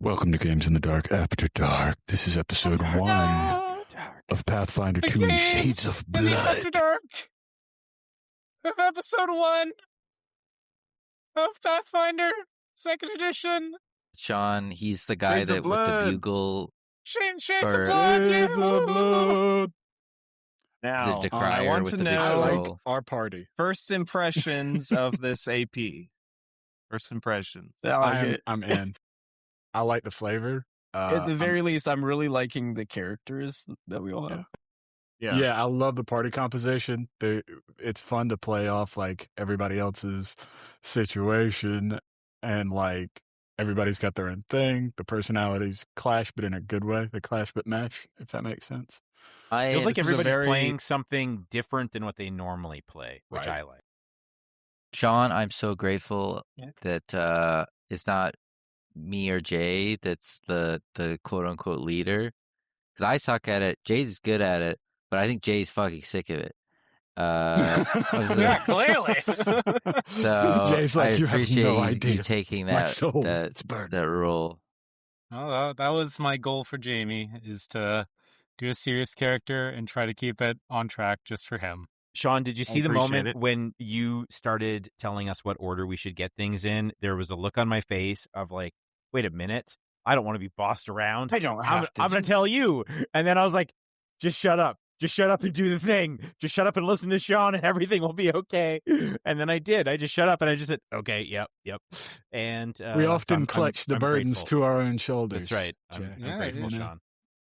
Welcome to Games in the Dark, After Dark. This is episode 1 of Pathfinder 2 Shades of Blood. After Dark of episode 1 of Pathfinder, 2nd edition. Sean, he's the guy Shades of that with the Blood. bugle. Shades Or- of Blood. Shades of Blood. Now, The I decrier want with to the big know skull. Our party. first impressions of this AP. First impressions. I'm in. I like the flavor. At the very least, I'm really liking the characters that we all have. Yeah, I love the party composition. It's fun to play off like everybody else's situation, and like everybody's got their own thing. The personalities clash, but in a good way. They clash but mesh, if that makes sense. Feels like this is a everybody's very- playing something different than what they normally play, which Right. I like. Sean, I'm so grateful Yeah. that it's not me or Jay that's the quote unquote leader, because I suck at it. Jay's good at it, but I think Jay's fucking sick of it. Yeah, clearly. So Jay's like, I "You have no appreciate idea. you taking My that soul, it's that burning." that role. Well, that was my goal for Jamie, is to do a serious character and try to keep it on track just for him. Sean, did you see the appreciate moment it. when you started telling us what order we should get things in? There was a look on my face of like, wait a minute, I don't want to be bossed around. I don't have I'm going to tell you. And then I was like, just shut up. Just shut up and do the thing. Just shut up and listen to Sean and everything will be okay. And then I did. I just shut up and I just said, okay, yep. And We so often I'm- clutch the I'm burdens grateful. to our own shoulders. That's right. Jay. I'm Yeah, grateful, you know.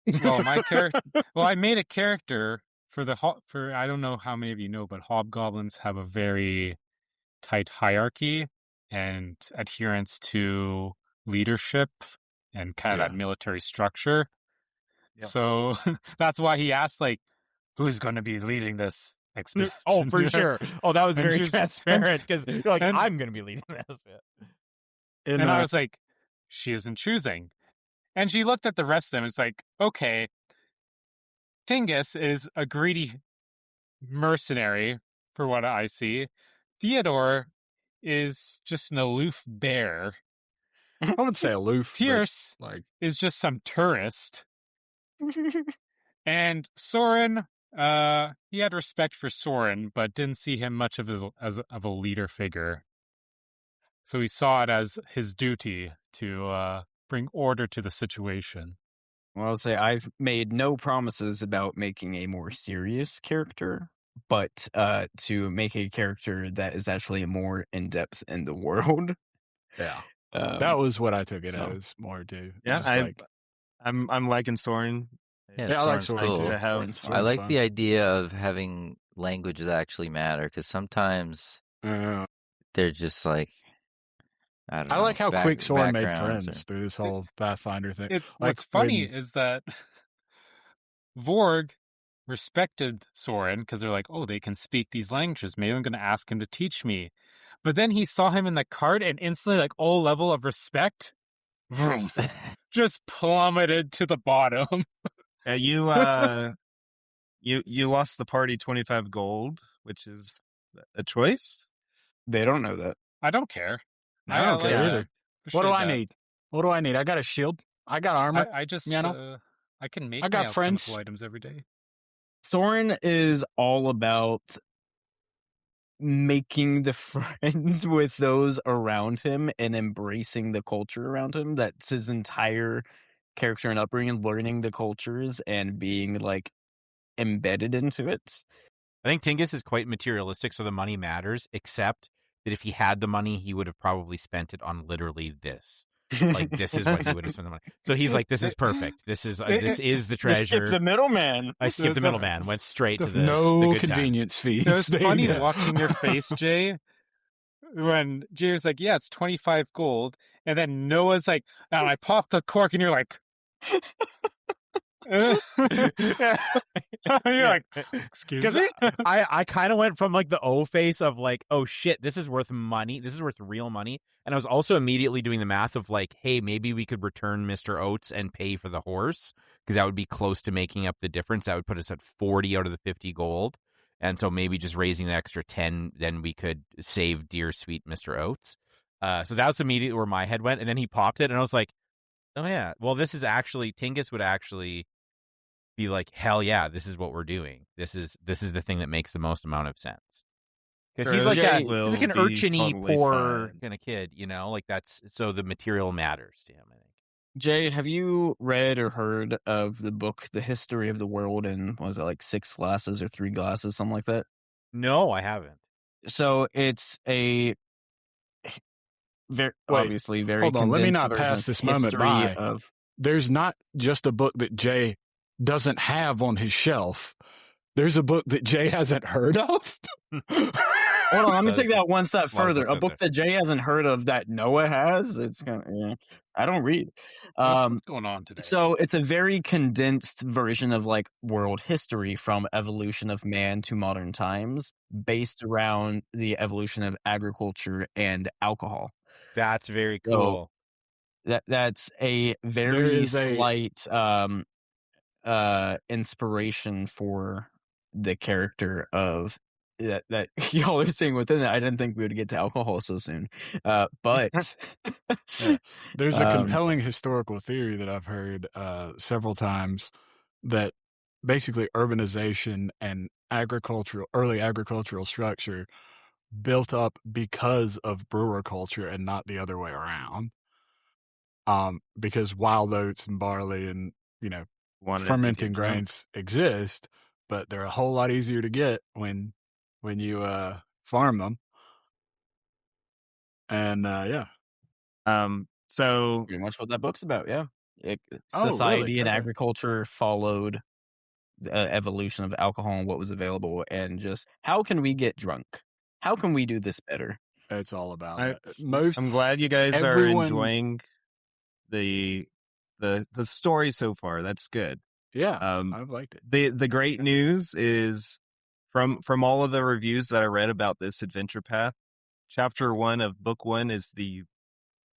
Sean. Well, my character. Well, I made a character for I don't know how many of you know, but hobgoblins have a very tight hierarchy and adherence to leadership and kind of Yeah. that military structure. Yeah. So that's why he asked, like, who's going to be leading this expedition? Oh, for sure. Oh, that was And very she's- transparent because you're like, and- I'm going to be leading this. And, And I was like, she isn't choosing. And she looked at the rest of them. It's like, okay, Tingus is a greedy mercenary, for what I see. Theodore is just an aloof bear. I would say aloof. but, Pierce like, is just some tourist. And Soren, he had respect for Soren, but didn't see him much of as a leader figure. So he saw it as his duty to bring order to the situation. Well, I'll say I've made no promises about making a more serious character, but to make a character that is actually more in depth in the world. yeah. Um, That was what I took it so- as more due. Yeah, Just like, I'm liking Soren. Yeah, I like Soren's Soren cool. Nice to have. Soren's I like fun. the idea of having languages that actually matter, because sometimes they're just like, I don't know. I like how quick Soren made backgrounds friends through this whole Pathfinder thing. Like, What's funny when- is that Vorg respected Soren because they're like, oh, they can speak these languages. Maybe I'm going to ask him to teach me. But then he saw him in the cart and instantly, like, all level of respect, vroom, just plummeted to the bottom. You you lost the party 25 gold, which is a choice. they don't know that. I don't care. I don't care like, either. What do I need? What do I need? I got a shield. I got armor. I just, You know? I can make I got my friends. alchemical items every day. Soren is all about making the friends with those around him and embracing the culture around him. That's his entire character and upbringing, learning the cultures and being like embedded into it. I think Tingus is quite materialistic, so the money matters, except that if he had the money, he would have probably spent it on literally this. Like, this is what he would have spent the money. So he's like, this is perfect. This is the treasure. Skip the middleman. I skipped the middleman, went straight to the no the good time. convenience fees. It was There you funny go. watching your face, Jay, when Jay was like, yeah, it's 25 gold. And then Noah's like, and I popped the cork and you're like, you're like, excuse 'Cause me? I kind of went from like the O face of like, oh shit, this is worth money. This is worth real money. And I was also immediately doing the math of like, hey, maybe we could return Mr. Oates and pay for the horse, because that would be close to making up the difference. That would put us at 40 out of the 50 gold. And so maybe just raising the extra 10, then we could save dear sweet Mr. Oates. So that was immediately where my head went. And then he popped it and I was like, Oh yeah. Well, this is actually Tingus would actually be like, hell yeah, this is what we're doing. This is the thing that makes the most amount of sense. Because he's Gross like Jay will an be urchiny, totally poor fine. kind of kid, like that's so the material matters to him, I think. Jay, have you read or heard of the book The History of the World in, what was it, like 6 glasses or 3 glasses, something like that? No, I haven't. So it's a very Wait, obviously very hold on. Let me condensed not version pass of this moment history by. of. There's not just a book that Jay doesn't have on his shelf. There's a book that Jay hasn't heard of. Hold on, let me take that one step A lot of further. books A out book there. that Jay hasn't heard of that Noah has. It's kind of, I don't read. What's going on today? So it's a very condensed version of like world history from evolution of man to modern times, based around the evolution of agriculture and alcohol. That's very So cool. that's a There very is a slight inspiration for the character of that y'all are seeing within it. I didn't think we would get to alcohol so soon. But yeah, there's a um, compelling historical theory that I've heard several times that basically urbanization and early agricultural structure built up because of brewer culture and not the other way around. Because wild oats and barley and, Wanted to fermenting get drunk. grains exist, but they're a whole lot easier to get when you farm them. And yeah. So pretty much what that book's about. Yeah, Oh, society really? and Okay. agriculture followed the evolution of alcohol and what was available, and just how can we get drunk? How can we do this better? It's all about I- that. I'm glad you guys are everyone- enjoying the story so far. That's good. Yeah, I've liked it. The great news is from all of the reviews that I read about this adventure path, chapter 1 of book 1 is the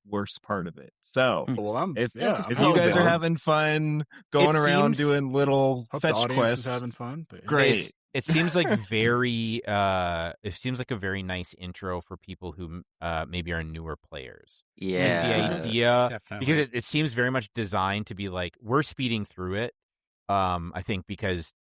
worst part of it. So Well, if yeah, if I'm you guys are valid. having fun going It around seems- doing little hope the fetch audience quests, is having fun. But yeah. great. It seems like very it seems like a very nice intro for people who maybe are newer players. Yeah. Like the idea Definitely. because it seems very much designed to be like we're speeding through it. I think because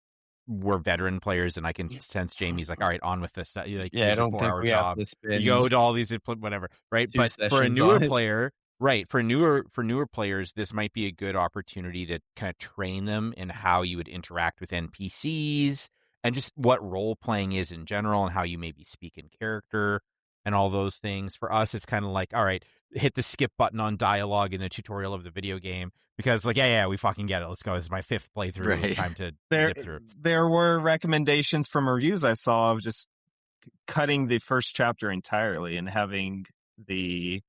we're veteran players and I can sense Jamie's like, all right, on with this. Like, Yeah, I here's a don't think 4-hour we job. have to spend. You go to all these whatever, right? 2 But for a sessions newer on it. player, right? For newer players, this might be a good opportunity to kind of train them in how you would interact with NPCs and just what role playing is in general and how you maybe speak in character and all those things. For us, it's kind of like, all right, hit the skip button on dialogue in the tutorial of the video game because, like, yeah, we fucking get it. Let's go. This is my 5th playthrough. Right. Time to There zip through. there were recommendations from reviews I saw of just cutting the first chapter entirely and having the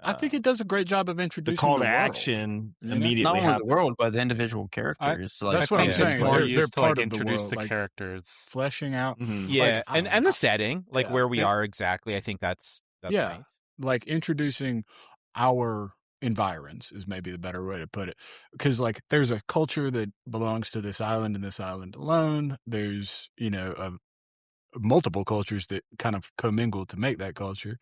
I think it does a great job of the introducing call to the world. action You know? immediately Not only the happen. world, but the individual characters. that's I what I'm think it's saying. more They're used to part like of the introduce world, the like, characters. fleshing out. Mhm. Yeah, I don't and know. the setting, like Yeah. where we And- are exactly. I think that's yeah, nice. like introducing our environs is maybe the better way to put it. Because like there's a culture that belongs to this island and this island alone. There's multiple cultures that kind of commingle to make that culture.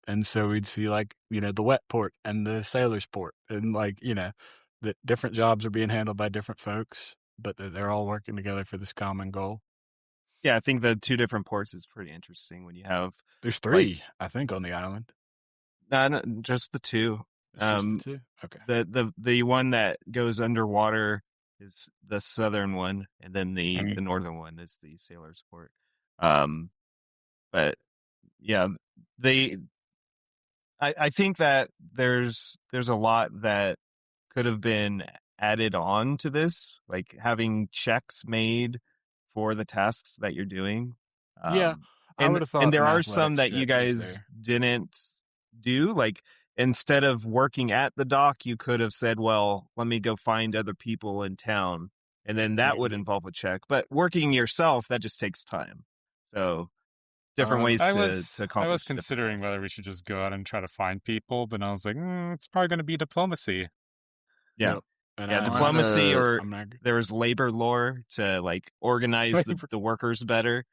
And so we'd see like, the wet port and the sailor's port and like, that different jobs are being handled by different folks, but that they're all working together for this common goal. Yeah, I think the 2 different ports is pretty interesting when you have There's 3, I think, on the island. no, just the 2. It's just the 2? Okay. The one that goes underwater is the southern one, and then the northern one is the sailor's port. But yeah, I think that there's a lot that could have been added on to this, like having checks made for the tasks that you're doing. Yeah, I and would have thought and there an are some athletics that you check was guys there. didn't do. Like instead of working at the dock, you could have said, "Well, let me go find other people in town," and then that would involve a check. But working yourself, that just takes time. So different ways I to was accomplish. different considering tasks. whether we should just go out and try to find people, but I was like, it's probably going to be diplomacy. Yeah. Yep. And Yeah, I- diplomacy or I'm not there was labor lore to like organize the workers better.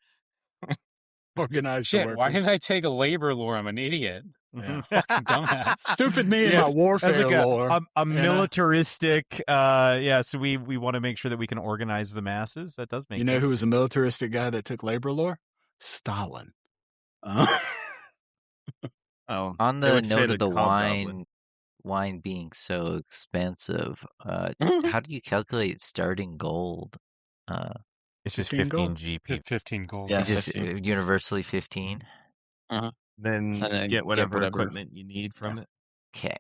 organized the Shit, why workers. did I take a labor lore? I'm an idiot. Yeah. Fucking dumbass. Stupid me and my Yes, warfare that's like lore. a militaristic. So we want to make sure that we can organize the masses. That does make You know sense. who was a militaristic guy that took labor lore? Stalin. Oh, On it the would note fit of a the hobgoblin. wine being so expensive, how do you calculate starting gold? It's just 15 15 gold. GP. 15 gold. Yeah, Just 15. universally 15. Then And then get whatever whatever. equipment you need from it. Okay.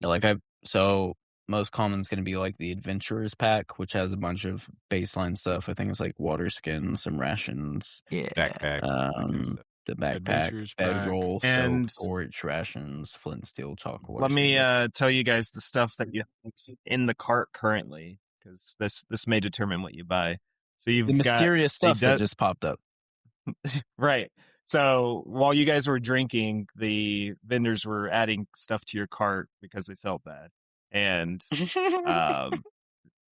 Yeah, so most common is going to be like the Adventurers pack, which has a bunch of baseline stuff. I think it's like water skins, some rations, Yeah. Backpack. that kind of stuff. the backpack, Adventurers pack. bedroll, And- soap, torch, rations, flint, steel, chalk. water Let me skin. tell you guys the stuff that you have in the cart currently, because this may determine what you buy. So you've the mysterious stuff that does- just popped up. right. So while you guys were drinking, the vendors were adding stuff to your cart because they felt bad. And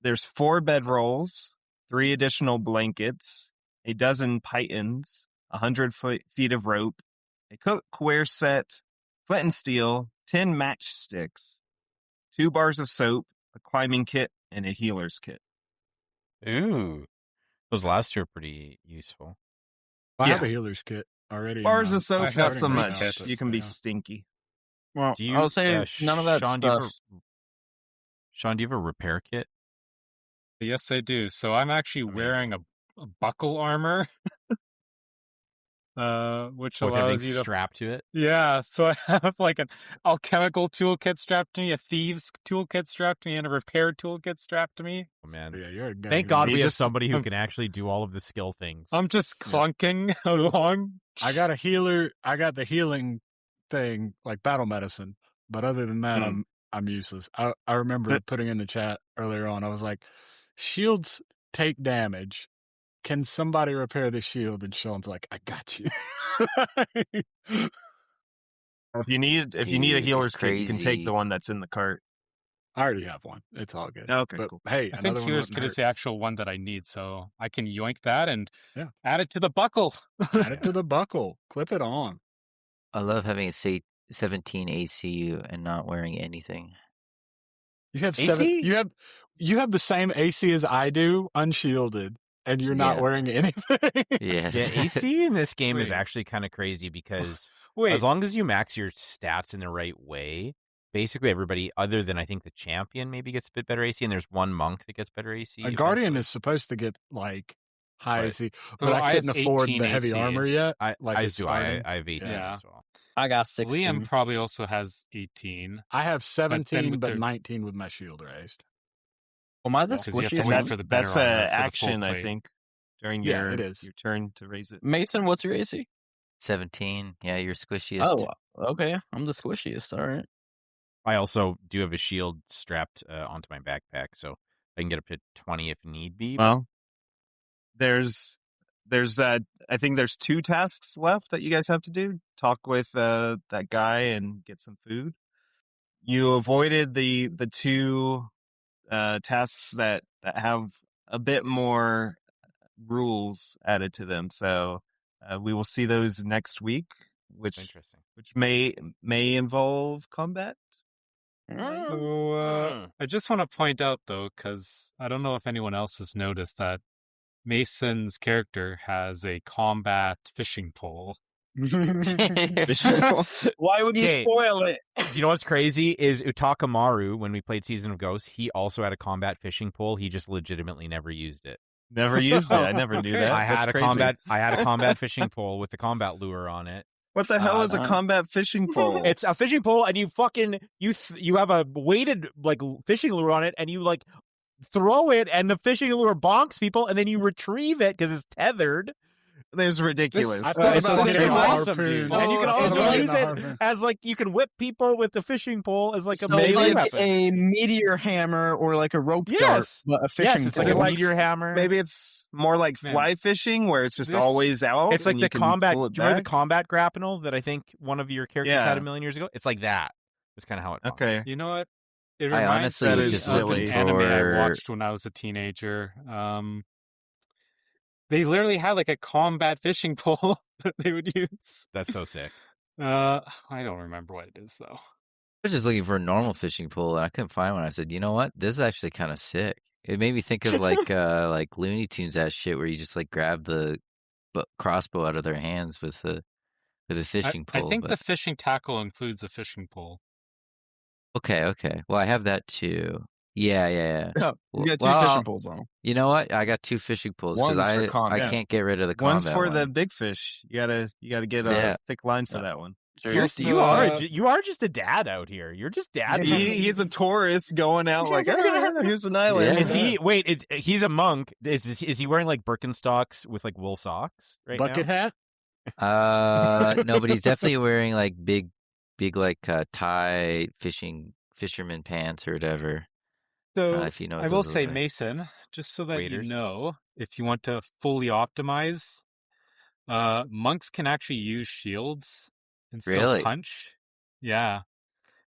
there's 4 bedrolls, 3 additional blankets, a dozen pythons, 100 feet of rope, a cookware set, flint and steel, 10 matchsticks, 2 bars of soap, a climbing kit, and a healer's kit. Ooh, those last two are pretty useful. I have Yeah. a healer's kit already. in Bars my of soap, I not have so three much. kits, You can be yeah. stinky. Well, Do you? I'll say none of that Sean, stuff. Sean, do you have a repair kit? Yes, I do. So I'm actually Amazing. wearing a buckle armor, which With allows everything you to. strapped to it. Yeah, so I have like an alchemical toolkit strapped to me, a thieves toolkit strapped to me, and a repair toolkit strapped to me. Oh man! Yeah, you're a guy. Thank who God knows. we You have just- somebody who can actually do all of the skill things. I'm just clunking along. I got a healer. I got the healing thing, like battle medicine. But other than that, I'm useless. I remember putting in the chat earlier on. I was like, shields take damage. Can somebody repair the shield? And Sean's like, I got you. If you need a Dude, healer's it's kit, you can take crazy. the one that's in the cart. I already have one. It's all good. Okay, but cool. hey, I another think one here's wouldn't kit is hurt. the actual one that I need, so I can yoink that and Yeah. add it to the buckle. Add it to the buckle. Clip it on. I love having a 17 ACU and not wearing anything. You have AC? 7. You have the same AC as I do, unshielded, and you're not Yeah. wearing anything. Yes. Yeah, AC in this game is Wait. actually kind of crazy because Wait, as long as you max your stats in the right way, basically everybody other than I think the champion maybe gets a bit better AC, and there's one monk that gets better AC. A guardian eventually. is supposed to get like high Right. AC, So but I I couldn't have afford 18 the heavy AC. armor yet. I it's do. starting. I have 18 Yeah. as well. I got 16. Liam probably also has 18. I have 17, with but their- 19 with my shield raised. Well, am I the Yeah, 'cause you have to squishiest wait one? for the better That's armor for the full action, I plate. think, during Yeah, your it is. your turn to raise it. Mason, what's your AC? 17. Yeah, you're squishiest. Oh, okay. I'm the squishiest. All right. I also do have a shield strapped onto my backpack, so I can get up to 20 if need be. Well, there's I think there's 2 tasks left that you guys have to do. Talk with that guy and get some food. You avoided the 2 tasks that have a bit more rules added to them. So we will see those next week, which Interesting. may involve combat. So, I just want to point out, though, because I don't know if anyone else has noticed that Mason's character has a combat fishing pole. Why would you Okay. spoil it? You know what's crazy is Utakamaru, when we played Season of Ghosts, he also had a combat fishing pole. He just legitimately never used it. Never used it. I never knew Okay. that. I That's had a crazy. combat fishing pole with the combat lure on it. What the hell is a no. combat fishing pole? It's a fishing pole, and you have a weighted like fishing lure on it, and you like throw it, and the fishing lure bonks people, and then you retrieve it because it's tethered. It's ridiculous. I thought It's about fucking getting a awesome, harpoon. dude. And you can Oh, also it's use like a it harpoon. as like you can whip people with the fishing pole as like a So it's melee like weapon. a meteor hammer or like a rope dart, Yes. but a Yes, fishing it's pole. like a like meteor hammer. Maybe it's more like Man. fly fishing, where it's just This- always out. It's like and the you can combat. pull it Do you remember the back? combat grapnel that I think one of your characters had Yeah. a million years ago? It's like that. That's kind of how it. functions. Okay. You know what? It I reminds honestly me was of just an looking anime I for- watched when I was a teenager. They literally had like a combat fishing pole that they would use. That's so sick. I don't remember what it is though. I was just looking for a normal fishing pole, and I couldn't find one. I said, you know what? This is actually kind of sick. It made me think of like Looney Tunes that shit where you just like grab the crossbow out of their hands with a fishing I pole. think But the fishing tackle includes a fishing pole. okay. Well, I have that too. Yeah. Oh, he's got two Well, fishing poles on him. you know what? I got 2 fishing poles because One's for I combat. can't get rid of the One's combat for one. the big fish. You gotta get Yeah. a thick line for Yeah. that one. So You're you're so- You are just a dad out here. You're just dad. He's a tourist going out like, here's an island. Yeah. Is he? Wait, he's a monk. Is he wearing like Birkenstocks with like wool socks right Bucket now? hat? No, but he's definitely wearing like big like tie fisherman pants or whatever. So If you know what I will those say, look like. Mason, just so that Waiters. you know, if you want to fully optimize, monks can actually use shields and still Really? punch. Yeah.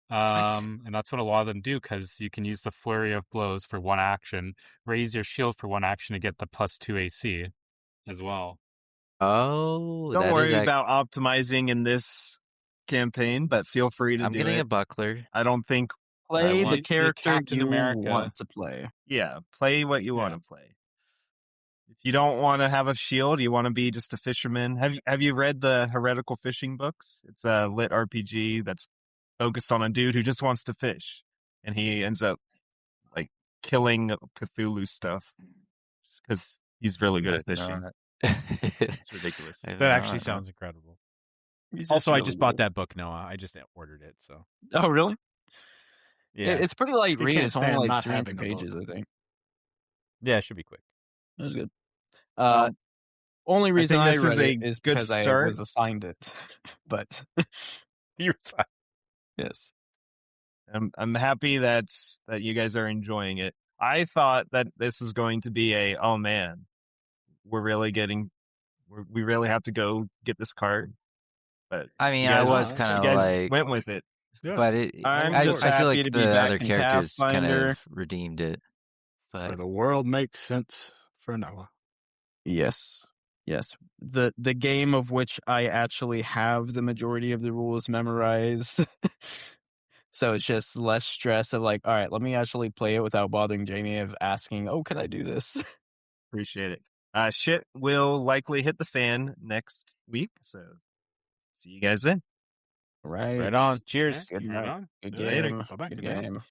And that's what a lot of them do, because you can use the flurry of blows for one action, raise your shield for one action to get the +2 AC as well. Oh, Don't that worry is about optimizing in this campaign, but feel free to I'm do getting it. a buckler. I don't think. Play want the the character Captain you America. want to play. Yeah, play what you want Yeah. to play. If you don't want to have a shield, you want to be just a fisherman. Have you read the Heretical Fishing books? It's a lit RPG that's focused on a dude who just wants to fish, and he ends up like killing Cthulhu stuff just because he's really good at fishing. It's ridiculous. I have That actually not. sounds incredible. He's Also, I really just bought cool. that book, Noah. I just ordered it, so Oh, really? yeah, It's pretty light He read. can't It's only stand like not 300 having a book. pages, I think. yeah, it should be quick. It was good. Well, Only reason think I this read is it a is good because I start. was assigned it. But yes, I'm happy that you guys are enjoying it. I thought that this was going to be oh man, we really have to go get this card. But I mean, you I guys- was you kind you of guys like, went with it. Yeah. but I'm I just feel happy like to be the back other in characters kind Pathfinder. of redeemed it. Where But the world makes sense for Noah. Yes. The game of which I actually have the majority of the rules memorized. So it's just less stress of like, all right, let me actually play it without bothering Jamie of asking, oh, can I do this? Appreciate it. Shit will likely hit the fan next week, so see you guys then. Right. right on. Cheers. Good Right night. on. Good Later. game. Bye-bye. Good Good night. game.